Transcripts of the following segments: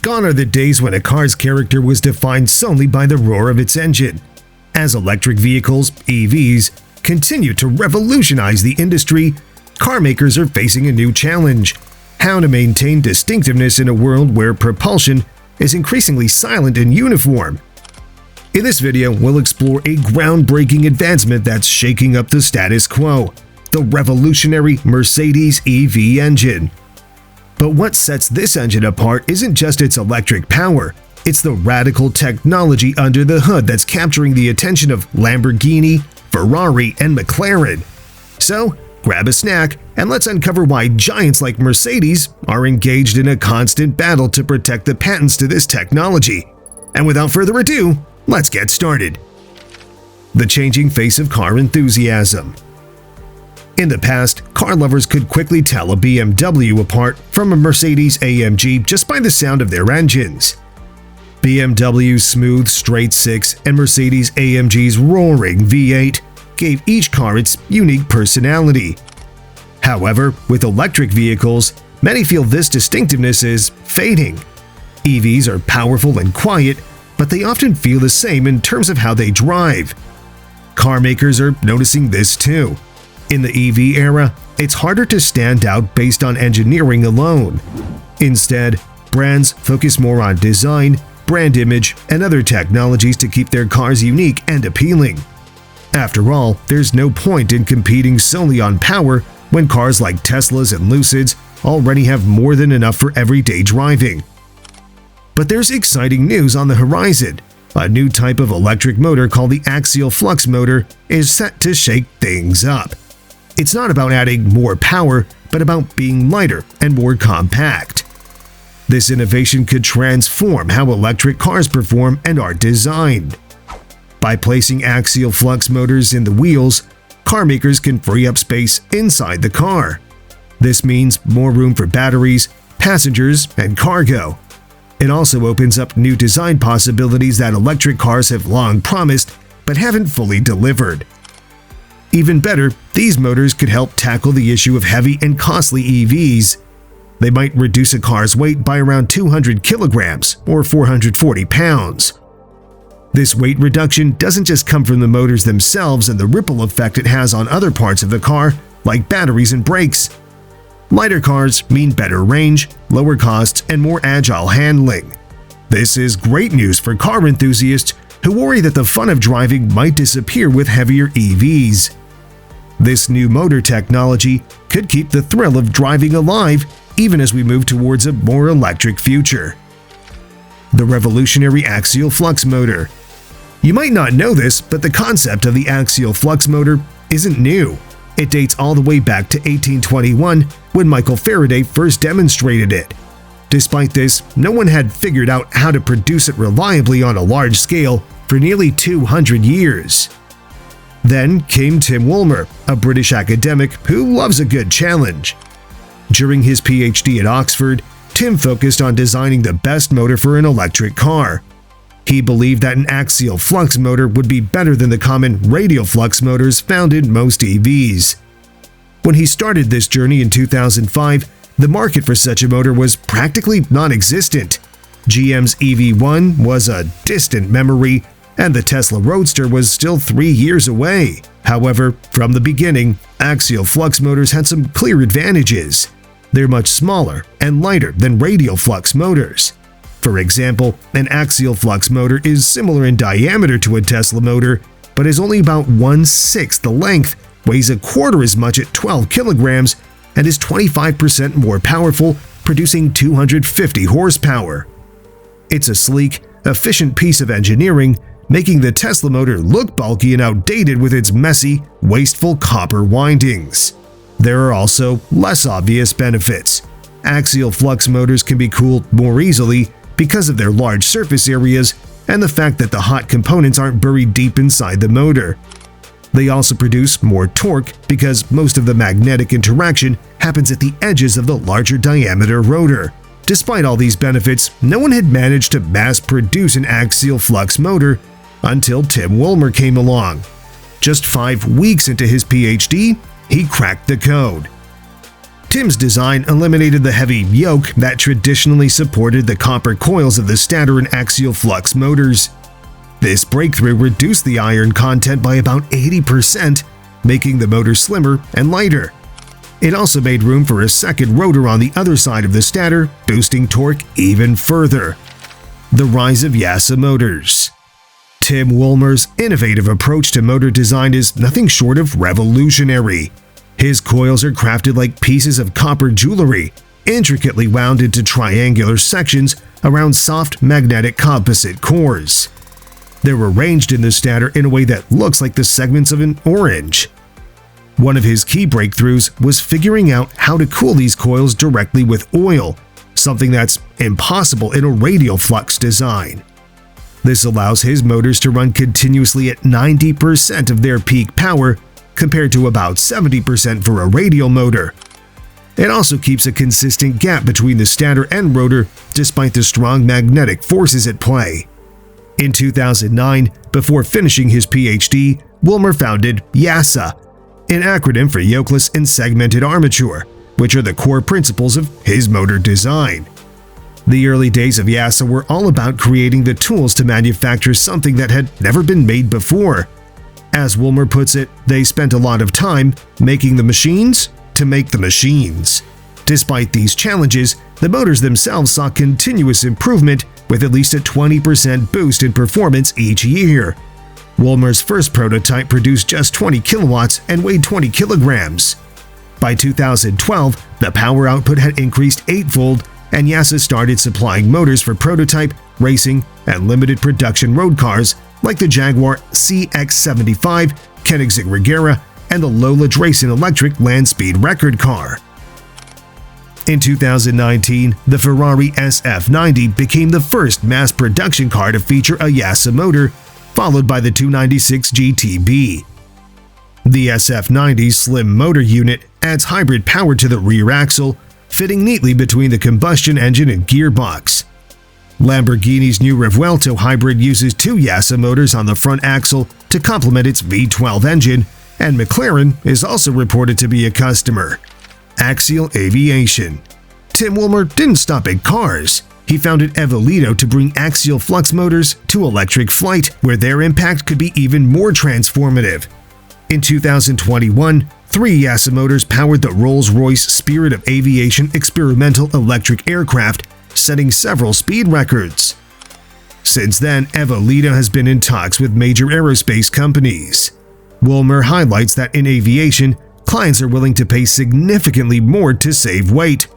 Gone are the days when a car's character was defined solely by the roar of its engine. As electric vehicles, EVs, continue to revolutionize the industry, car makers are facing a new challenge: how to maintain distinctiveness in a world where propulsion is increasingly silent and uniform. In this video, we'll explore a groundbreaking advancement that's shaking up the status quo: the revolutionary Mercedes EV engine. But what sets this engine apart isn't just its electric power, it's the radical technology under the hood that's capturing the attention of Lamborghini, Ferrari, and McLaren. So, grab a snack and let's uncover why giants like Mercedes are engaged in a constant battle to protect the patents to this technology. And without further ado, let's get started. The changing face of car enthusiasm. In the past, car lovers could quickly tell a BMW apart from a Mercedes AMG just by the sound of their engines. BMW's smooth straight 6 and Mercedes AMG's roaring V8 gave each car its unique personality. However, with electric vehicles, many feel this distinctiveness is fading. EVs are powerful and quiet, but they often feel the same in terms of how they drive. Car makers are noticing this too. In the EV era, it's harder to stand out based on engineering alone. Instead, brands focus more on design, brand image, and other technologies to keep their cars unique and appealing. After all, there's no point in competing solely on power when cars like Teslas and Lucids already have more than enough for everyday driving. But there's exciting news on the horizon. A new type of electric motor called the axial flux motor is set to shake things up. It's not about adding more power, but about being lighter and more compact. This innovation could transform how electric cars perform and are designed. By placing axial flux motors in the wheels, car makers can free up space inside the car. This means more room for batteries, passengers, and cargo. It also opens up new design possibilities that electric cars have long promised but haven't fully delivered. Even better, these motors could help tackle the issue of heavy and costly EVs. They might reduce a car's weight by around 200 kilograms or 440 pounds. This weight reduction doesn't just come from the motors themselves and the ripple effect it has on other parts of the car, like batteries and brakes. Lighter cars mean better range, lower costs, and more agile handling. This is great news for car enthusiasts who worry that the fun of driving might disappear with heavier EVs. This new motor technology could keep the thrill of driving alive even as we move towards a more electric future. The revolutionary axial flux motor. You might not know this, but the concept of the axial flux motor isn't new. It dates all the way back to 1821 when Michael Faraday first demonstrated it. Despite this, no one had figured out how to produce it reliably on a large scale for nearly 200 years. Then came Tim Woolmer, a British academic who loves a good challenge. During his PhD at Oxford, Tim focused on designing the best motor for an electric car. He believed that an axial flux motor would be better than the common radial flux motors found in most EVs. When he started this journey in 2005, the market for such a motor was practically non-existent. GM's EV1 was a distant memory, and the Tesla Roadster was still 3 years away. However, from the beginning, axial flux motors had some clear advantages. They're much smaller and lighter than radial flux motors. For example, an axial flux motor is similar in diameter to a Tesla motor, but is only about 1/6 the length, weighs a quarter as much at 12 kilograms, and is 25% more powerful, producing 250 horsepower. It's a sleek, efficient piece of engineering, making the Tesla motor look bulky and outdated with its messy, wasteful copper windings. There are also less obvious benefits. Axial flux motors can be cooled more easily because of their large surface areas and the fact that the hot components aren't buried deep inside the motor. They also produce more torque because most of the magnetic interaction happens at the edges of the larger diameter rotor. Despite all these benefits, no one had managed to mass-produce an axial flux motor until Tim Woolmer came along. Just 5 weeks into his PhD, he cracked the code. Tim's design eliminated the heavy yoke that traditionally supported the copper coils of the stator and axial flux motors. This breakthrough reduced the iron content by about 80%, making the motor slimmer and lighter. It also made room for a second rotor on the other side of the stator, boosting torque even further. The rise of YASA motors. Tim Woolmer's innovative approach to motor design is nothing short of revolutionary. His coils are crafted like pieces of copper jewelry, intricately wound into triangular sections around soft magnetic composite cores. They're arranged in the stator in a way that looks like the segments of an orange. One of his key breakthroughs was figuring out how to cool these coils directly with oil, something that's impossible in a radial flux design. This allows his motors to run continuously at 90% of their peak power, compared to about 70% for a radial motor. It also keeps a consistent gap between the stator and rotor despite the strong magnetic forces at play. In 2009, before finishing his PhD, Woolmer founded YASA, an acronym for yokeless and segmented armature, which are the core principles of his motor design. The early days of YASA were all about creating the tools to manufacture something that had never been made before. As Woolmer puts it, they spent a lot of time making the machines to make the machines. Despite these challenges, the motors themselves saw continuous improvement with at least a 20% boost in performance each year. Woolmer's first prototype produced just 20 kilowatts and weighed 20 kilograms. By 2012, the power output had increased eightfold, and YASA started supplying motors for prototype, racing, and limited production road cars like the Jaguar CX-75, Koenigsegg Regera, and the Lola Drayson electric land speed record car. In 2019, the Ferrari SF90 became the first mass production car to feature a YASA motor, followed by the 296 GTB. The SF90's slim motor unit adds hybrid power to the rear axle, fitting neatly between the combustion engine and gearbox. Lamborghini's new Revuelto hybrid uses two YASA motors on the front axle to complement its V12 engine, and McLaren is also reported to be a customer. Axial Aviation. Tim Woolmer didn't stop at cars. He founded Evolito to bring axial flux motors to electric flight, where their impact could be even more transformative. In 2021, 3 YASA motors powered the Rolls-Royce Spirit of Aviation experimental electric aircraft, setting several speed records. Since then, Evolito has been in talks with major aerospace companies. Woolmer highlights that in aviation, clients are willing to pay significantly more to save weight.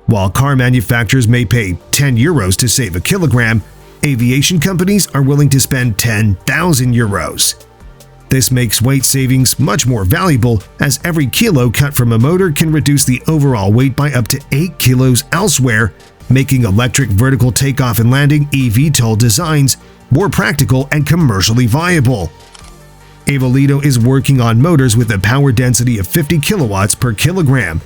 While car manufacturers may pay €10 to save a kilogram, aviation companies are willing to spend €10,000. This makes weight savings much more valuable, as every kilo cut from a motor can reduce the overall weight by up to 8 kilos elsewhere, making electric vertical takeoff and landing eVTOL designs more practical and commercially viable. Evolito is working on motors with a power density of 50 kilowatts per kilogram.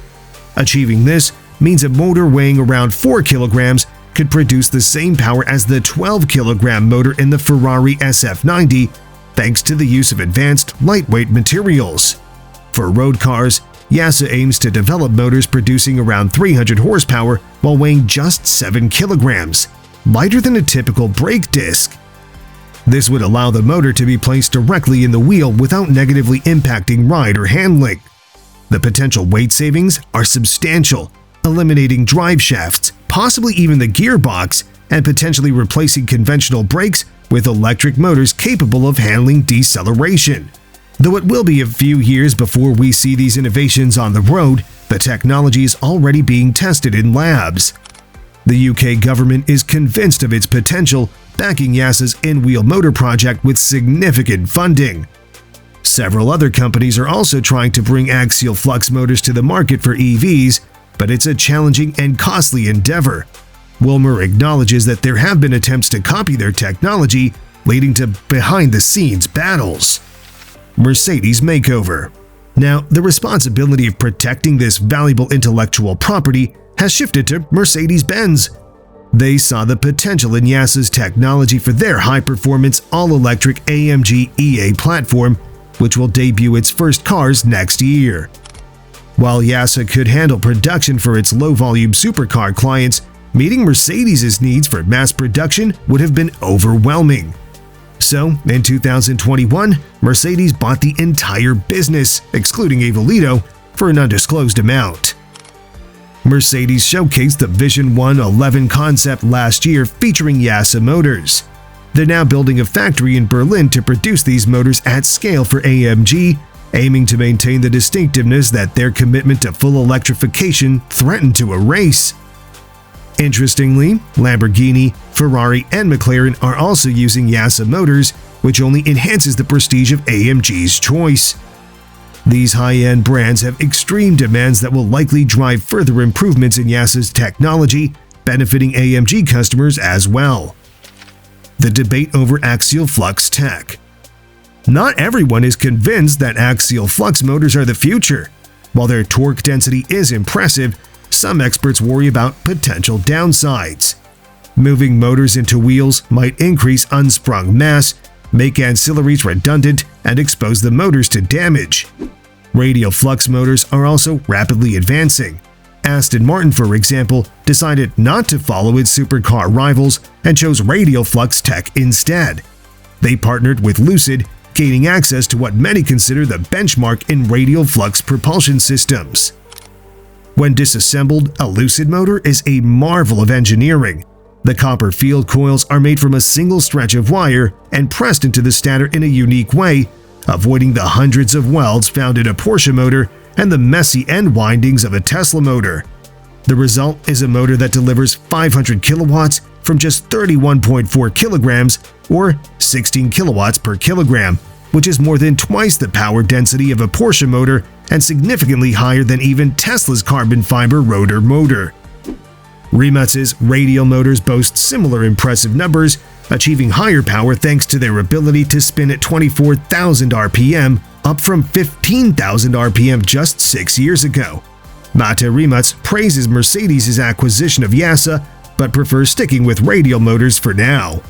Achieving this means a motor weighing around 4 kilograms could produce the same power as the 12-kilogram motor in the Ferrari SF90, thanks to the use of advanced, lightweight materials. For road cars, YASA aims to develop motors producing around 300 horsepower while weighing just 7 kilograms, lighter than a typical brake disc. This would allow the motor to be placed directly in the wheel without negatively impacting ride or handling. The potential weight savings are substantial, eliminating drive shafts, possibly even the gearbox, and potentially replacing conventional brakes with electric motors capable of handling deceleration. Though it will be a few years before we see these innovations on the road, the technology is already being tested in labs. The UK government is convinced of its potential, backing YASA's in-wheel motor project with significant funding. Several other companies are also trying to bring axial flux motors to the market for EVs, but it's a challenging and costly endeavor. Woolmer acknowledges that there have been attempts to copy their technology, leading to behind-the-scenes battles. Mercedes makeover. Now, the responsibility of protecting this valuable intellectual property has shifted to Mercedes-Benz. They saw the potential in YASA's technology for their high-performance all-electric AMG EA platform, which will debut its first cars next year. While YASA could handle production for its low-volume supercar clients, meeting Mercedes' needs for mass production would have been overwhelming. So, in 2021, Mercedes bought the entire business, excluding Avolito, for an undisclosed amount. Mercedes showcased the Vision 111 concept last year featuring YASA motors. They're now building a factory in Berlin to produce these motors at scale for AMG, aiming to maintain the distinctiveness that their commitment to full electrification threatened to erase. Interestingly, Lamborghini, Ferrari, and McLaren are also using YASA motors, which only enhances the prestige of AMG's choice. These high-end brands have extreme demands that will likely drive further improvements in YASA's technology, benefiting AMG customers as well. The debate over axial flux tech. Not everyone is convinced that axial flux motors are the future. While their torque density is impressive, some experts worry about potential downsides. Moving motors into wheels might increase unsprung mass, make ancillaries redundant, and expose the motors to damage. Radial flux motors are also rapidly advancing. Aston Martin, for example, decided not to follow its supercar rivals and chose radial flux tech instead. They partnered with Lucid, gaining access to what many consider the benchmark in radial flux propulsion systems. When disassembled, a Lucid motor is a marvel of engineering. The copper field coils are made from a single stretch of wire and pressed into the stator in a unique way, avoiding the hundreds of welds found in a Porsche motor and the messy end windings of a Tesla motor. The result is a motor that delivers 500 kilowatts from just 31.4 kilograms or 16 kilowatts per kilogram, which is more than twice the power density of a Porsche motor and significantly higher than even Tesla's carbon fiber rotor motor. Rimacz's radial motors boast similar impressive numbers, achieving higher power thanks to their ability to spin at 24,000 RPM, up from 15,000 RPM just 6 years ago. Mate Rimac praises Mercedes' acquisition of YASA, but prefers sticking with radial motors for now.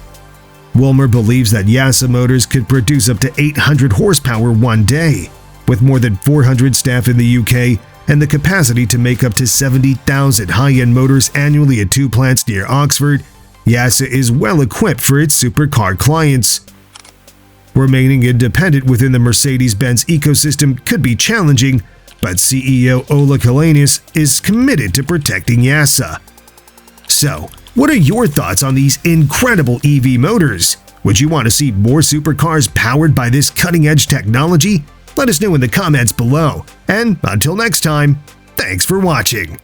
Wilmer believes that YASA motors could produce up to 800 horsepower one day. With more than 400 staff in the UK and the capacity to make up to 70,000 high-end motors annually at 2 plants near Oxford, YASA is well equipped for its supercar clients. Remaining independent within the Mercedes-Benz ecosystem could be challenging, but CEO Ola Källenius is committed to protecting YASA. So, what are your thoughts on these incredible EV motors? Would you want to see more supercars powered by this cutting-edge technology? Let us know in the comments below. And until next time, thanks for watching.